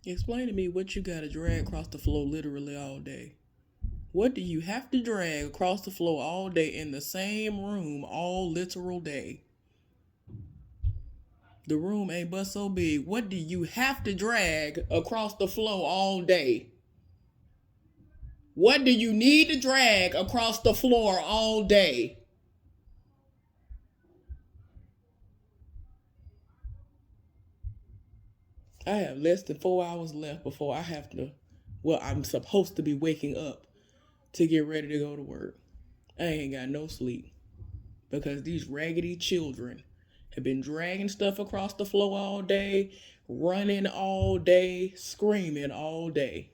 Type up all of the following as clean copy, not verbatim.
Explain to me what you gotta drag across the floor literally all day. What do you have to drag across the floor all day in the same room all literal day? The room ain't but so big. What do you have to drag across the floor all day? What do you need to drag across the floor all day? I have less than 4 hours left before I have to, well, I'm supposed to be waking up to get ready to go to work. I ain't got no sleep because these raggedy children have been dragging stuff across the floor all day, running all day, screaming all day.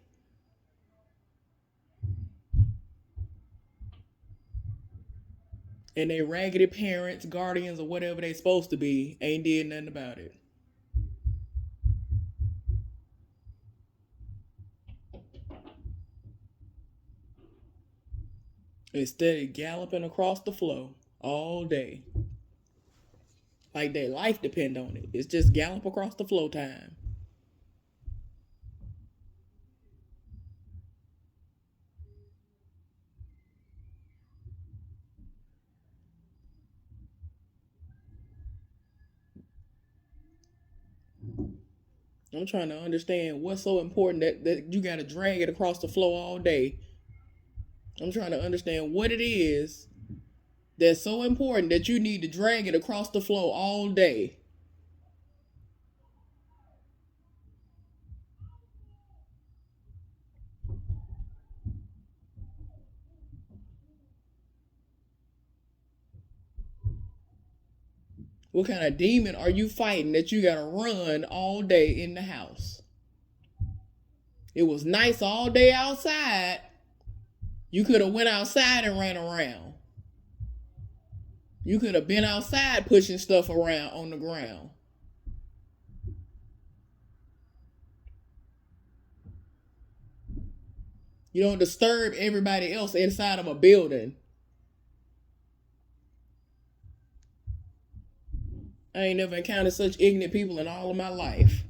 And they raggedy parents, guardians, or whatever they supposed to be ain't did nothing about it. Instead of galloping across the floor all day. Like their life depend on it. It's just gallop across the floor time. I'm trying to understand what's so important that you got to drag it across the floor all day. I'm trying to understand what it is that's so important that you need to drag it across the floor all day. What kind of demon are you fighting that you got to run all day in the house? It was nice all day outside. You could have went outside and ran around. You could have been outside pushing stuff around on the ground. You don't disturb everybody else inside of a building. I ain't never encountered such ignorant people in all of my life.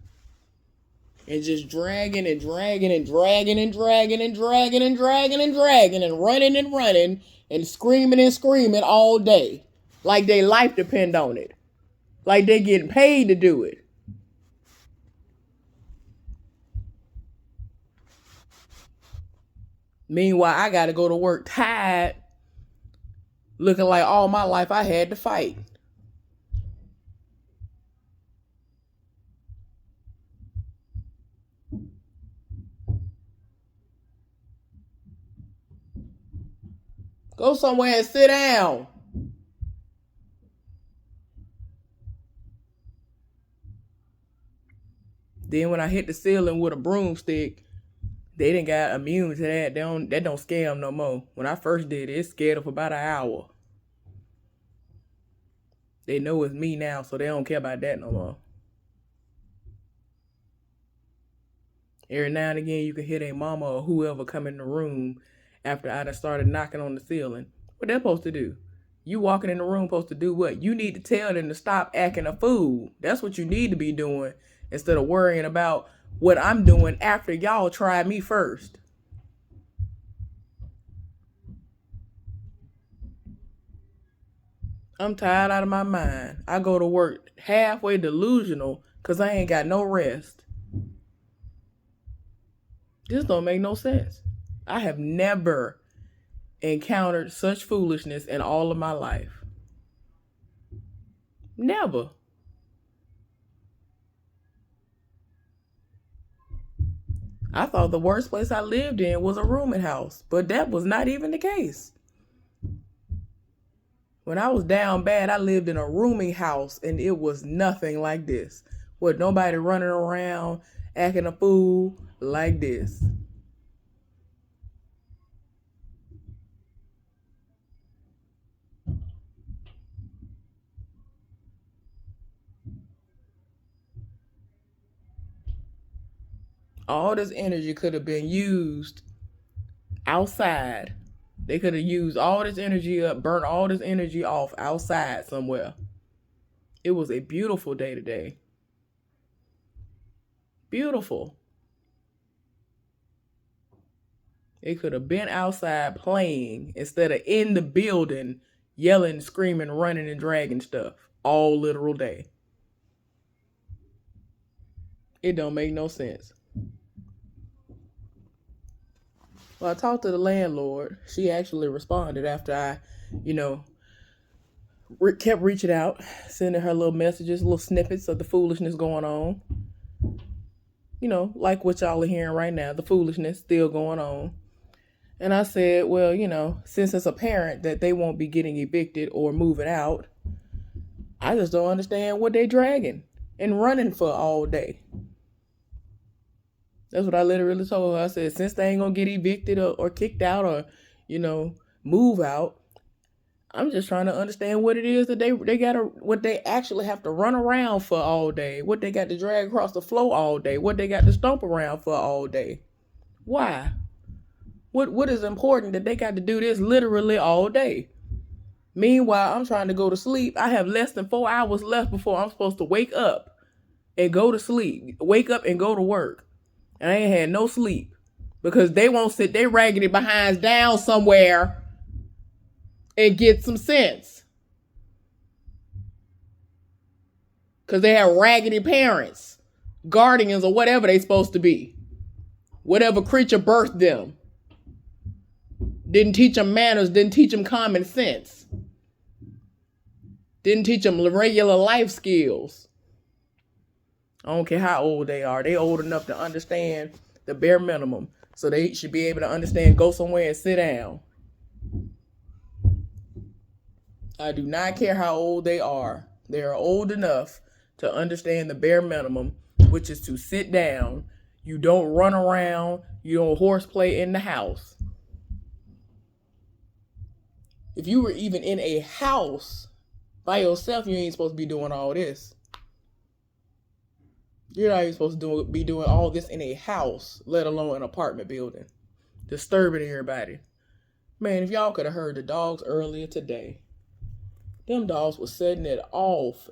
And just dragging and dragging and dragging and dragging and dragging and dragging and dragging and running and screaming all day. Like their life depend on it. Like they getting paid to do it. Meanwhile, I gotta go to work tired, looking like all my life I had to fight. Go somewhere and sit down. Then when I hit the ceiling with a broomstick, they didn't got immune to that. That don't scare them no more. When I first did it, it scared them for about an hour. They know it's me now, so they don't care about that no more. Every now and again, you can hear their mama or whoever come in the room after I done started knocking on the ceiling. What they supposed to do? You walking in the room supposed to do what? You need to tell them to stop acting a fool. That's what you need to be doing instead of worrying about what I'm doing after y'all tried me first. I'm tired out of my mind. I go to work halfway delusional because I ain't got no rest. This don't make no sense. I have never encountered such foolishness in all of my life. Never. I thought the worst place I lived in was a rooming house, but that was not even the case. When I was down bad, I lived in a rooming house and it was nothing like this. With nobody running around acting a fool like this. All this energy could have been used outside. They could have used all this energy up, burnt all this energy off outside somewhere. It was a beautiful day today. Beautiful. They could have been outside playing instead of in the building yelling, screaming, running, and dragging stuff all literal day. It don't make no sense. Well, I talked to the landlord. She actually responded after I, kept reaching out, sending her little messages, little snippets of the foolishness going on. Like what y'all are hearing right now, the foolishness still going on. And I said, well, since it's apparent that they won't be getting evicted or moving out, I just don't understand what they dragging and running for all day. That's what I literally told her. I said, since they ain't gonna get evicted or kicked out or, move out, I'm just trying to understand what it is that what they actually have to run around for all day, what they got to drag across the floor all day, what they got to stomp around for all day. Why? What is important that they got to do this literally all day? Meanwhile, I'm trying to go to sleep. I have less than 4 hours left before I'm supposed to wake up and go to sleep. Wake up and go to work. And I ain't had no sleep because they won't sit their raggedy behinds down somewhere and get some sense. Because they have raggedy parents, guardians, or whatever they supposed to be. Whatever creature birthed them. Didn't teach them manners, didn't teach them common sense. Didn't teach them regular life skills. I don't care how old they are. They old enough to understand the bare minimum. So they should be able to understand, go somewhere and sit down. I do not care how old they are. They are old enough to understand the bare minimum, which is to sit down. You don't run around. You don't horseplay in the house. If you were even in a house by yourself, you ain't supposed to be doing all this. You're not even supposed to be doing all this in a house, let alone an apartment building. Disturbing everybody. Man, if y'all could have heard the dogs earlier today. Them dogs was setting it off.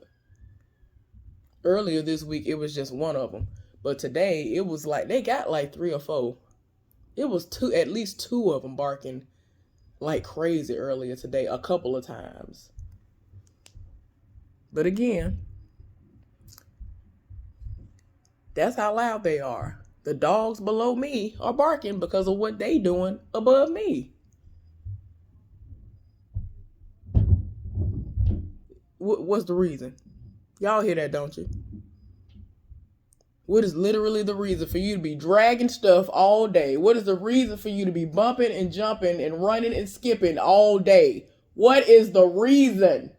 Earlier this week, it was just one of them. But today, it was like, they got like 3 or 4. It was at least 2 of them barking like crazy earlier today, a couple of times. But again, that's how loud they are. The dogs below me are barking because of what they doing above me. What's the reason? Y'all hear that, don't you? What is literally the reason for you to be dragging stuff all day? What is the reason for you to be bumping and jumping and running and skipping all day? What is the reason?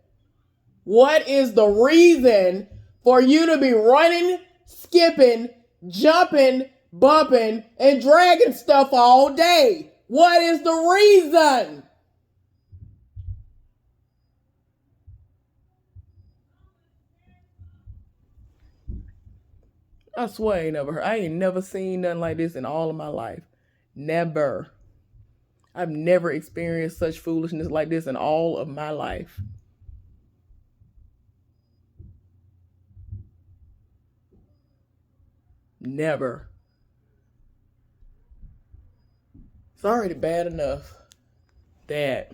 What is the reason for you to be running, skipping, jumping, bumping, and dragging stuff all day? What is the reason? I swear I ain't never seen nothing like this in all of my life. Never. I've never experienced such foolishness like this in all of my life. Never. It's already bad enough that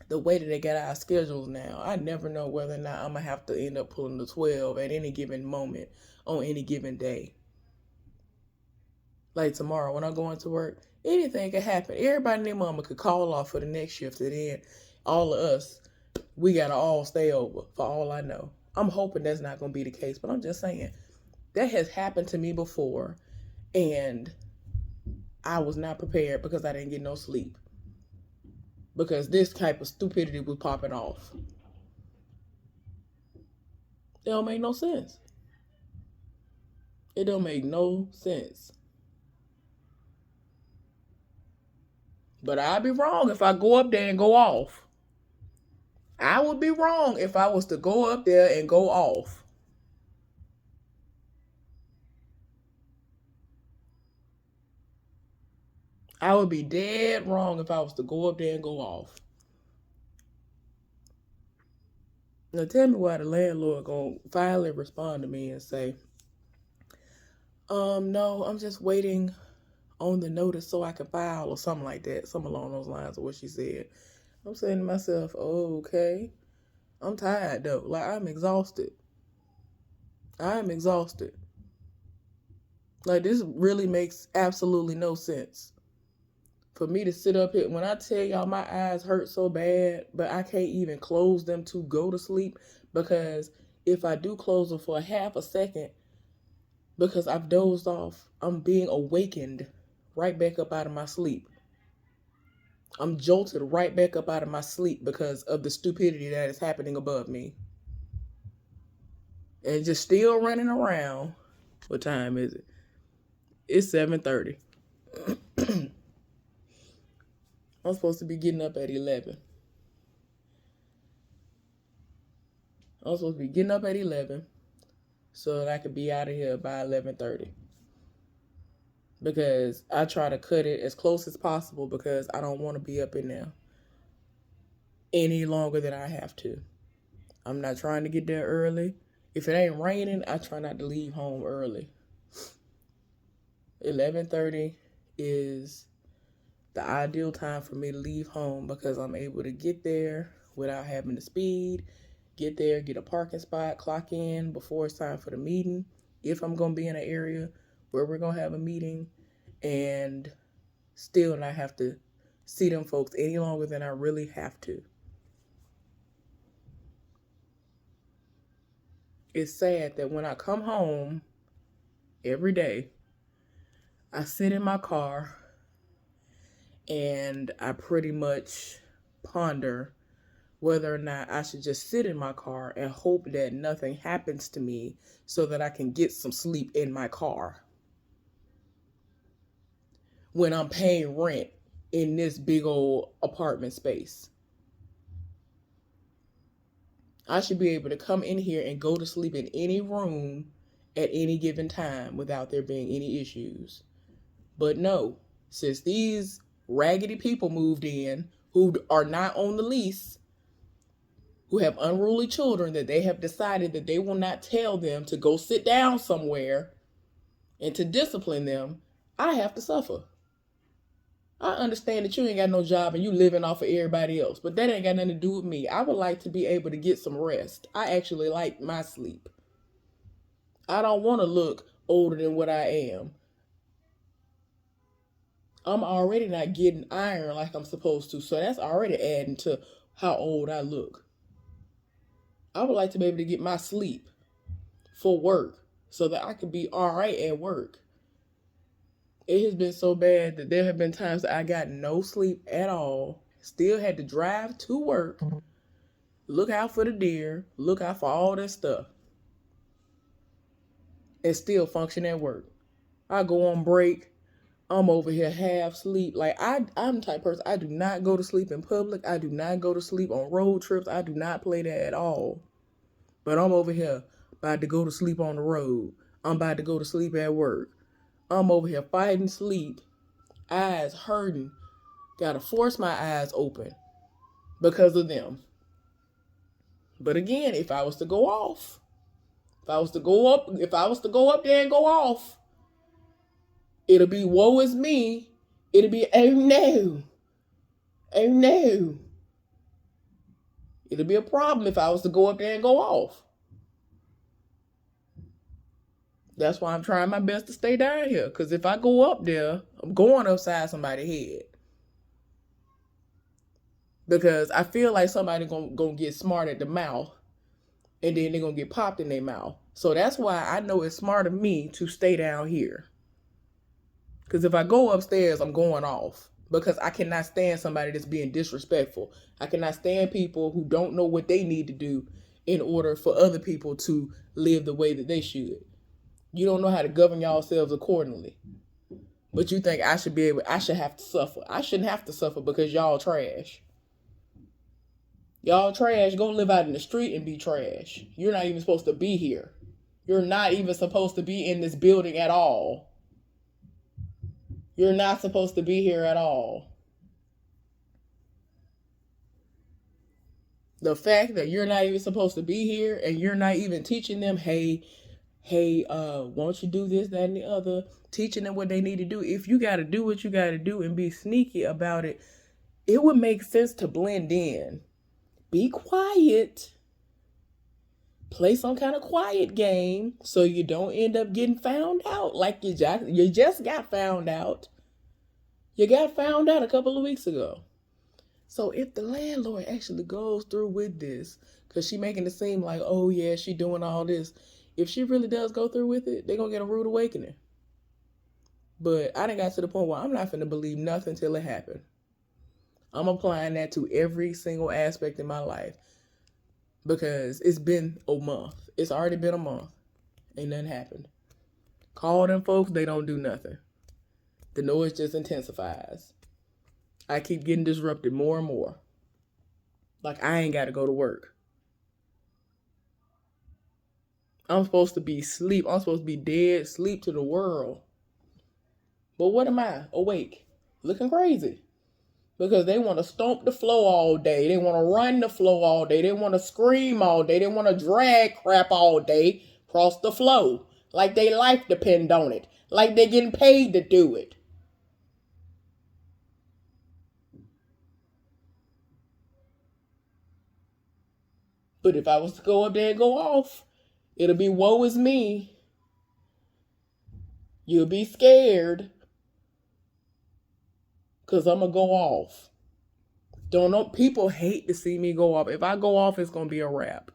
the way that they got our schedules now, I never know whether or not I'm going to have to end up pulling the 12 at any given moment on any given day. Like tomorrow when I go into work, anything could happen. Everybody and their mama could call off for the next shift, and then all of us, we got to all stay over for all I know. I'm hoping that's not going to be the case, but I'm just saying that has happened to me before, and I was not prepared because I didn't get no sleep. Because this type of stupidity was popping off. It don't make no sense. It don't make no sense. But I'd be wrong if I go up there and go off. I would be wrong if I was to go up there and go off. I would be dead wrong if I was to go up there and go off. Now tell me why the landlord gonna finally respond to me and say, no, I'm just waiting on the notice so I can file or something like that. Something along those lines of what she said. I'm saying to myself, oh, okay. I'm tired though. Like, I'm exhausted. I am exhausted. Like, this really makes absolutely no sense. For me to sit up here, when I tell y'all my eyes hurt so bad, but I can't even close them to go to sleep, because if I do close them for a half a second, because I've dozed off, I'm being awakened right back up out of my sleep. I'm jolted right back up out of my sleep because of the stupidity that is happening above me. And just still running around. What time is it? It's 7:30. I'm supposed to be getting up at 11. I'm supposed to be getting up at 11 so that I could be out of here by 11:30. Because I try to cut it as close as possible because I don't want to be up in there any longer than I have to. I'm not trying to get there early. If it ain't raining, I try not to leave home early. 11:30 is the ideal time for me to leave home because I'm able to get there without having to speed, get there, get a parking spot, clock in before it's time for the meeting. If I'm going to be in an area where we're going to have a meeting, and still not have to see them folks any longer than I really have to. It's sad that when I come home every day, I sit in my car and I pretty much ponder whether or not I should just sit in my car and hope that nothing happens to me so that I can get some sleep in my car when I'm paying rent in this big old apartment space. I should be able to come in here and go to sleep in any room at any given time without there being any issues. But no, since these raggedy people moved in who are not on the lease, who have unruly children that they have decided that they will not tell them to go sit down somewhere and to discipline them, I have to suffer. I understand that you ain't got no job and you living off of everybody else, but that ain't got nothing to do with me. I would like to be able to get some rest. I actually like my sleep. I don't want to look older than what I am. I'm already not getting iron like I'm supposed to, so that's already adding to how old I look. I would like to be able to get my sleep for work so that I could be all right at work. It has been so bad that there have been times that I got no sleep at all, still had to drive to work, look out for the deer, look out for all that stuff, and still function at work. I go on break, I'm over here half asleep. Like, I'm the type of person, I do not go to sleep in public. I do not go to sleep on road trips. I do not play that at all. But I'm over here about to go to sleep on the road. I'm about to go to sleep at work. I'm over here fighting sleep, eyes hurting. Gotta force my eyes open because of them. But again, if I was to go off, if I was to go up there and go off, it'll be woe is me. It'll be, oh no. Oh no. It'll be a problem if I was to go up there and go off. That's why I'm trying my best to stay down here. Because if I go up there, I'm going upside somebody's head. Because I feel like somebody gonna get smart at the mouth. And then they're going to get popped in their mouth. So that's why I know it's smart of me to stay down here. Because if I go upstairs, I'm going off. Because I cannot stand somebody that's being disrespectful. I cannot stand people who don't know what they need to do in order for other people to live the way that they should. You don't know how to govern yourselves accordingly. But you think I should have to suffer. I shouldn't have to suffer because y'all trash. Y'all trash, go live out in the street and be trash. You're not even supposed to be here. You're not even supposed to be in this building at all. You're not supposed to be here at all. The fact that you're not even supposed to be here and you're not even teaching them, hey, hey, won't you do this, that, and the other, teaching them what they need to do. If you got to do what you got to do and be sneaky about it, it would make sense to blend in. Be quiet. Play some kind of quiet game so you don't end up getting found out like you just got found out. You got found out a couple of weeks ago. So if the landlord actually goes through with this, because she making it seem like, oh yeah, she doing all this. If she really does go through with it, they're going to get a rude awakening. But I done got to the point where I'm not finna believe nothing till it happened. I'm applying that to every single aspect in my life. Because it's been a month. It's already been a month. Ain't nothing happened. Call them folks, they don't do nothing. The noise just intensifies. I keep getting disrupted more and more. Like I ain't got to go to work. I'm supposed to be asleep. I'm supposed to be dead, sleep to the world. But what am I? Awake. Looking crazy. Because they want to stomp the floor all day. They want to run the floor all day. They want to scream all day. They want to drag crap all day across the floor. Like their life depend on it. Like they're getting paid to do it. But if I was to go up there and go off, it'll be woe is me. You'll be scared. Because I'm going to go off. Don't know. People hate to see me go off. If I go off, it's going to be a wrap.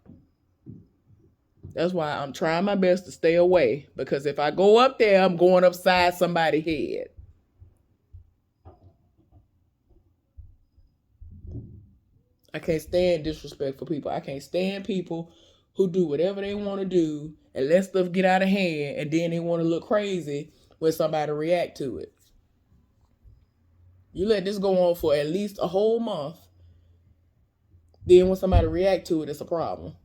That's why I'm trying my best to stay away. Because if I go up there, I'm going upside somebody's head. I can't stand disrespectful people. I can't stand people who do whatever they want to do and let stuff get out of hand, and then they want to look crazy when somebody react to it. You let this go on for at least a whole month. Then when somebody react to it, it's a problem.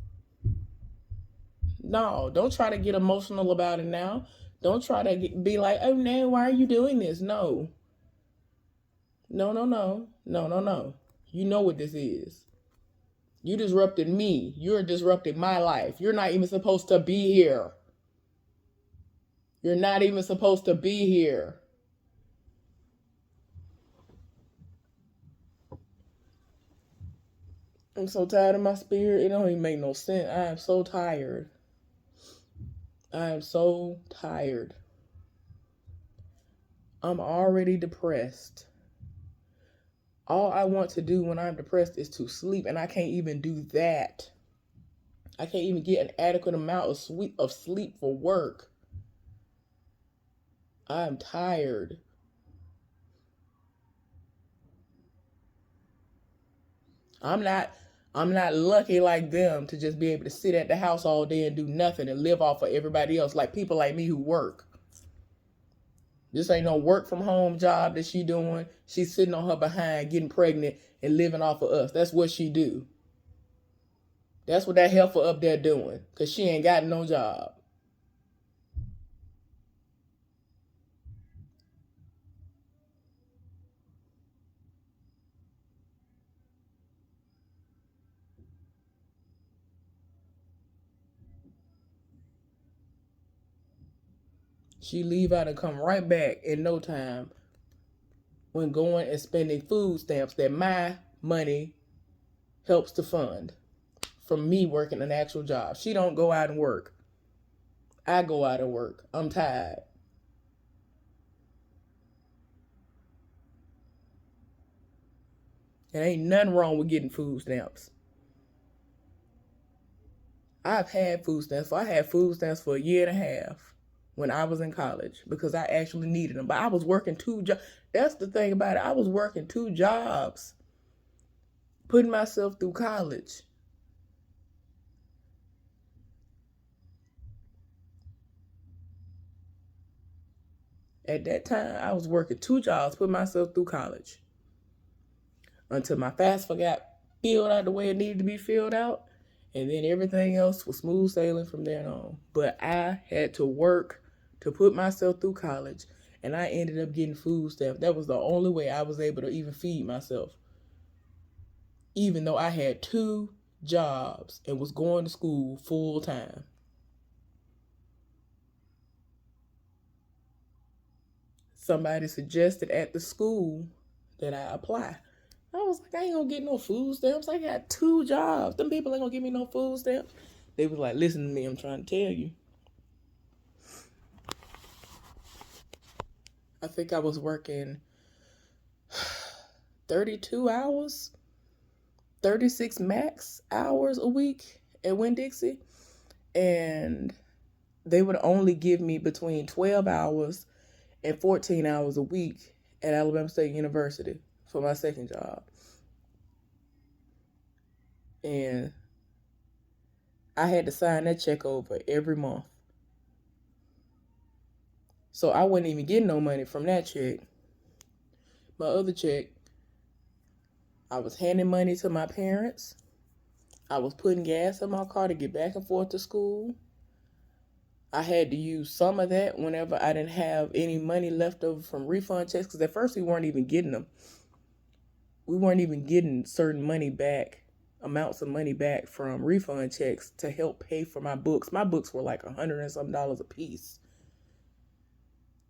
No, don't try to get emotional about it now. Don't try to be like, oh no, why are you doing this? No. No, no, no. No, no, no. You know what this is. You disrupted me. You're disrupting my life. You're not even supposed to be here. You're not even supposed to be here. I'm so tired of my spirit. It don't even make no sense. I am so tired. I am so tired. I'm already depressed. All I want to do when I'm depressed is to sleep, and I can't even do that. I can't even get an adequate amount of sleep for work. I'm tired. I'm not lucky like them to just be able to sit at the house all day and do nothing and live off of everybody else, like people like me who work. This ain't no work from home job that she doing. She's sitting on her behind, getting pregnant and living off of us. That's what she do. That's what that heifer up there doing, because she ain't got no job. She leave out and come right back in no time when going and spending food stamps that my money helps to fund from me working an actual job. She don't go out and work. I go out and work. I'm tired. And ain't nothing wrong with getting food stamps. I've had food stamps. I had food stamps for a year and a half when I was in college because I actually needed them. But I was working 2 jobs. That's the thing about it. I was working 2 jobs, putting myself through college. At that time, I was working 2 jobs, putting myself through college until my FAFSA got filled out the way it needed to be filled out. And then everything else was smooth sailing from there on. But I had to work to put myself through college, and I ended up getting food stamps. That was the only way I was able to even feed myself. Even though I had 2 jobs and was going to school full time. somebody suggested at the school that I apply. I was like, I ain't gonna get no food stamps. I got 2 jobs. Them people ain't gonna give me no food stamps. They was like, listen to me, I'm trying to tell you. I think I was working 32 hours, 36 max hours a week at Winn-Dixie. And they would only give me between 12 hours and 14 hours a week at Alabama State University for my second job. And I had to sign that check over every month. So I wasn't even getting no money from that check. My other check, I was handing money to my parents. I was putting gas in my car to get back and forth to school. I had to use some of that whenever I didn't have any money left over from refund checks, because at first we weren't even getting them. We weren't even getting certain money back, amounts of money back from refund checks to help pay for my books. My books were like $100 and some a piece.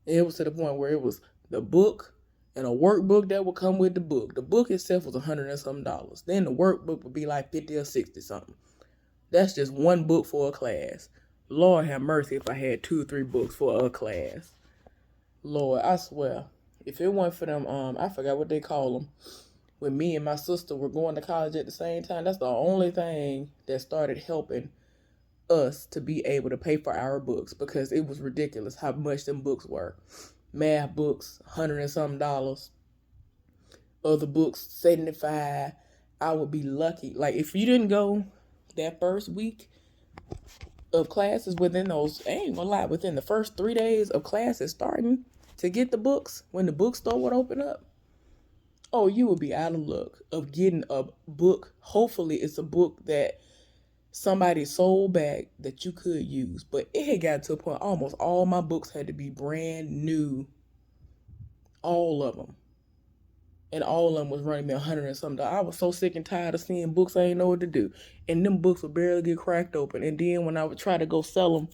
It was to the point where it was the book and a workbook that would come with the book. The book itself was $100 and some. Then the workbook would be like 50 or 60 something. That's just one book for a class. Lord have mercy if I had 2 or 3 books for a class. Lord, I swear, if it weren't for them, I forgot what they call them. When me and my sister were going to college at the same time, that's the only thing that started helping us to be able to pay for our books, because it was ridiculous how much them books were. Math books, $100 and some. Other books, $75. I would be lucky. Like, if you didn't go that first week of classes within those, I ain't gonna lie, within the first 3 days of classes starting to get the books, when the bookstore would open up, oh, you would be out of luck of getting a book. Hopefully it's a book that somebody sold back that you could use. But it had got to a point almost all my books had to be brand new. All of them. And all of them was running me $100 and some. I was so sick and tired of seeing books I didn't know what to do. And them books would barely get cracked open. And then when I would try to go sell them,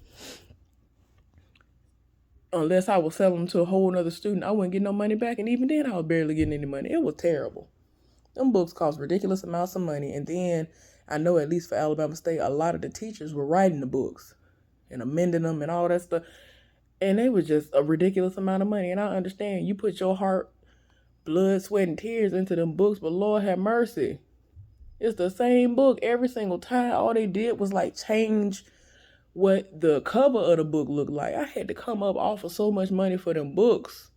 unless I would sell them to a whole other student, I wouldn't get no money back. And even then I was barely getting any money. It was terrible. Them books cost ridiculous amounts of money. And then I know, at least for Alabama State, a lot of the teachers were writing the books and amending them and all that stuff. And they was just a ridiculous amount of money. And I understand you put your heart, blood, sweat, and tears into them books, but Lord have mercy. It's the same book every single time. All they did was like change what the cover of the book looked like. I had to come up off of so much money for them books.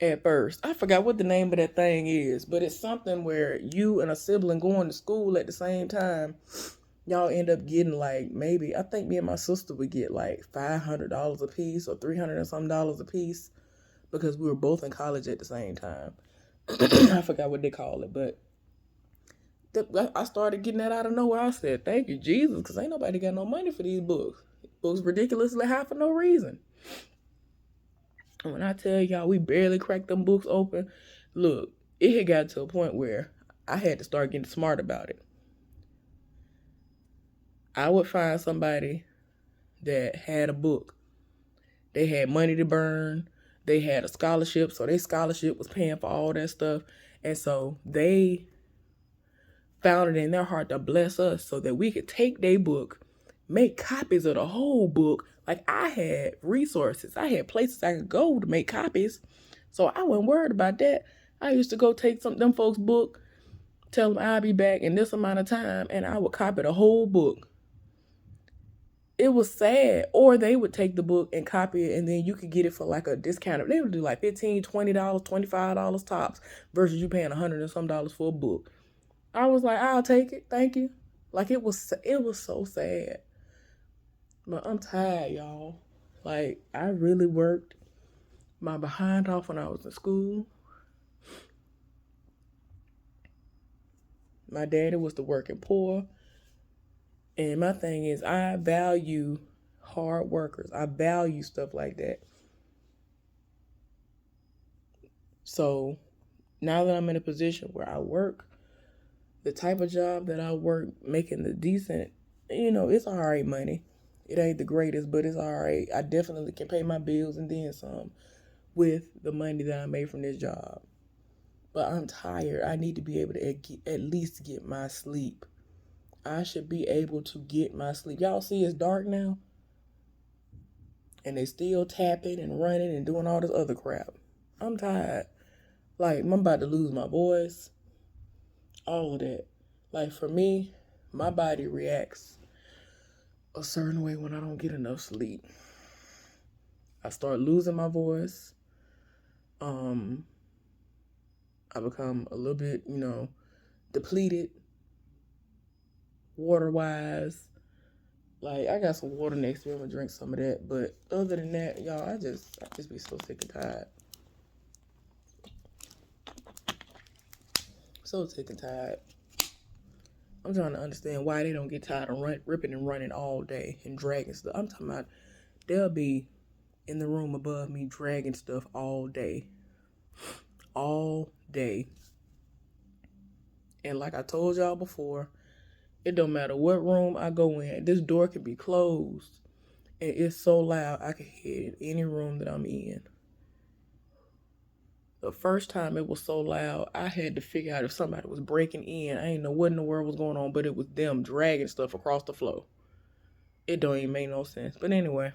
At first, I forgot what the name of that thing is, but it's something where you and a sibling going to school at the same time, y'all end up getting like, maybe, I think me and my sister would get like $500 a piece or $300 and some a piece, because we were both in college at the same time. I forgot what they call it, but I started getting that out of nowhere. I said, thank you, Jesus, because ain't nobody got no money for these books. Books ridiculously high for no reason. When I tell y'all we barely cracked them books open, look, it had got to a point where I had to start getting smart about it. I would find somebody that had a book. They had money to burn. They had a scholarship, so their scholarship was paying for all that stuff. And so they found it in their heart to bless us so that we could take their book, make copies of the whole book. Like, I had resources. I had places I could go to make copies. So I wasn't worried about that. I used to go take them folks' book, tell them I'll be back in this amount of time, and I would copy the whole book. It was sad. Or they would take the book and copy it, and then you could get it for like a discount. They would do like $15, $20, $25 tops versus you paying $100 and some for a book. I was like, I'll take it. Thank you. Like, it was so sad. But I'm tired, y'all. Like, I really worked my behind off when I was in school. My daddy was the working poor. And my thing is, I value hard workers. I value stuff like that. So now that I'm in a position where I work the type of job that I work, making the decent, it's all right money. It ain't the greatest, but it's all right. I definitely can pay my bills and then some. with the money that I made from this job. But I'm tired. I need to be able to at least get my sleep. I should be able to get my sleep. Y'all see it's dark now? And they still tapping and running and doing all this other crap. I'm tired. Like, I'm about to lose my voice. All of that. Like, for me, my body reacts a certain way when I don't get enough sleep. I start losing my voice. I become a little bit, depleted water wise. Like, I got some water next to me. I'm gonna drink some of that. But other than that, y'all, I just be so sick and tired. So sick and tired. I'm trying to understand why they don't get tired of ripping and running all day and dragging stuff. I'm talking about they'll be in the room above me dragging stuff all day. All day. And like I told y'all before, it don't matter what room I go in. This door can be closed. And it's so loud I can hear it in any room that I'm in. The first time it was so loud, I had to figure out if somebody was breaking in. I didn't know what in the world was going on, but it was them dragging stuff across the floor. It don't even make no sense. But anyway,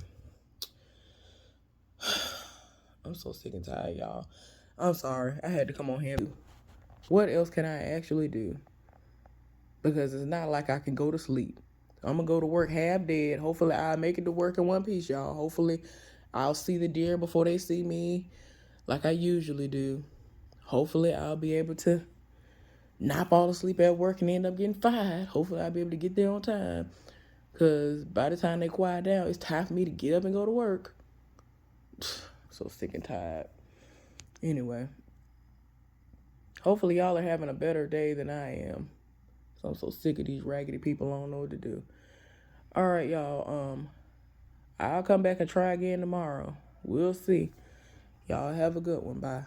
I'm so sick and tired, y'all. I'm sorry. I had to come on here. What else can I actually do? Because it's not like I can go to sleep. I'm going to go to work half dead. Hopefully, I'll make it to work in one piece, y'all. Hopefully, I'll see the deer before they see me like I usually do. Hopefully, I'll be able to not fall asleep at work and end up getting fired. Hopefully, I'll be able to get there on time. Because by the time they quiet down, it's time for me to get up and go to work. So sick and tired. Anyway, hopefully, y'all are having a better day than I am. So I'm so sick of these raggedy people. I don't know what to do. All right, y'all. I'll come back and try again tomorrow. We'll see. Y'all have a good one. Bye.